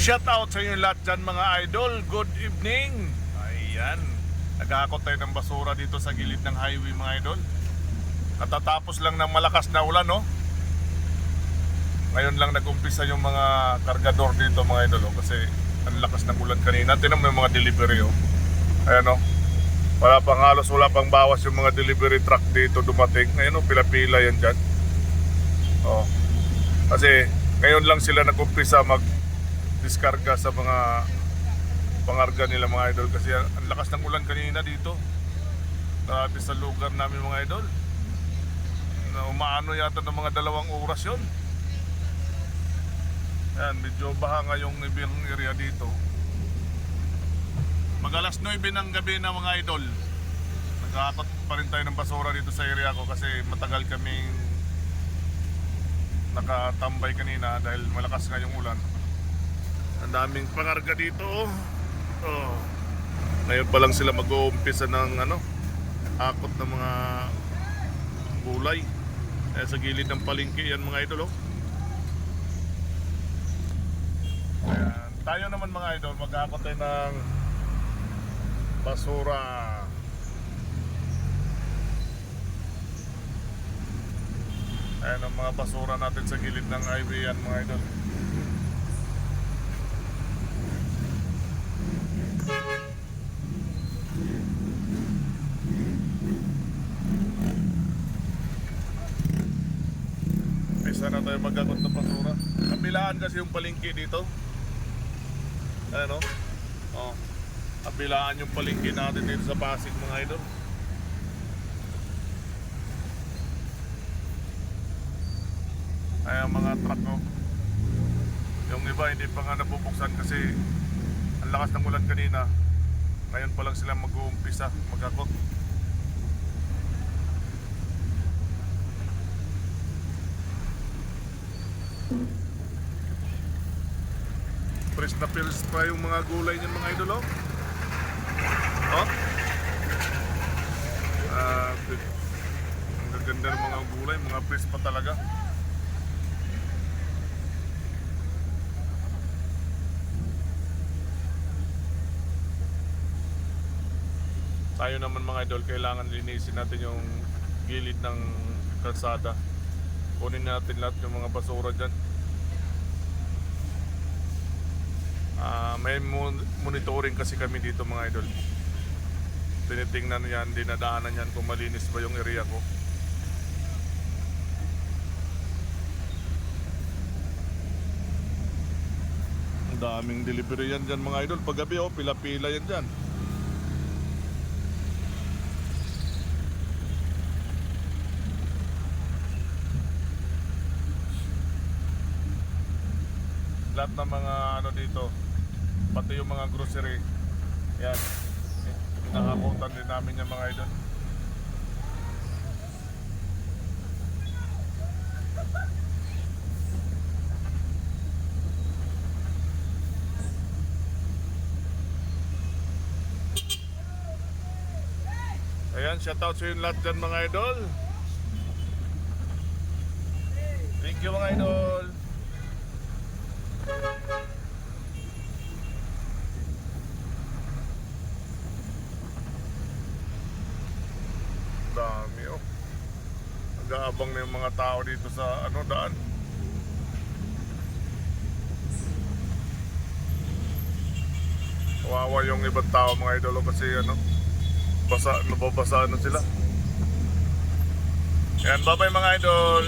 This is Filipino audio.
Shout out sa inyo lahat dyan mga idol. Good evening. Ayan, naghahakot tayo ng basura dito sa gilid ng highway mga idol. Katatapos lang ng malakas na ulan, no? Ngayon lang nag-umpisa yung mga kargador dito mga idol, oh, kasi ang lakas ng ulan kanina. Tinan mo yung mga delivery, oh. Ayan, oh. Wala pang halos, wala pang bawas yung mga delivery truck dito dumating. Ngayon, oh, pila-pila yan dyan. Oh. Kasi ngayon lang sila nag-umpisa mag-diskarga sa mga pangarga nila mga idol. Kasi ang lakas ng ulan kanina dito. Grabe sa lugar namin mga idol. Na umaano yata ng mga 2 oras yun. Ayan, medyo baha nga yung ibang area dito. Mag alas 9 ng gabi na mga idol. Nag-aakot pa rin tayo ng basura dito sa area ko kasi matagal kaming nakatambay kanina dahil malakas nga yung ulan. Ang daming pangarga dito, oh. Oh. Ngayon pa lang sila mag-uumpisa ng akot ng mga gulay. Sa gilid ng palengke yan mga idol, oh. Ayan. Tayo naman mga idol, mag-akot tayo ng basura. Ayan ang mga basura natin sa gilid ng highway yan mga idol. Isa na tayo mag-akot ng basura. Kabilaan kasi yung palengke dito. Ayan, oh. Oh. Kabilaan yung palengke natin dito sa Pasig mga idol. Ayan mga truck, oh. Yung iba hindi pa nga nabubuksan kasi ang lakas ng ulan kanina. Ngayon pa lang sila mag-uumpisa mag-akot. Fresh na fresh pa yung mga gulay niyan mga idol, oh. Oh. Ang gaganda ng mga gulay, mga fresh pa talaga. Tayo naman mga idol, kailangan linisin natin yung gilid ng kalsada. Kunin natin lahat yung mga basura dyan. May monitoring kasi kami dito mga idol. Tinitingnan yan, dinadaanan yan kung malinis ba yung area ko. Ang daming delivery yan dyan mga idol. Paggabi, oh, pila-pila yan dyan. Lahat ng mga dito, pati yung mga grocery, yan, nakakutan din namin yung mga idol. Ayan, shoutout sa yung lahat dyan mga idol. Thank you mga idol. Dami, oh. Nag-aabang na yung mga tao dito sa daan. Kawawa yung ibang tao mga idol, kasi nababasa na sila. Yan, bye bye mga idol.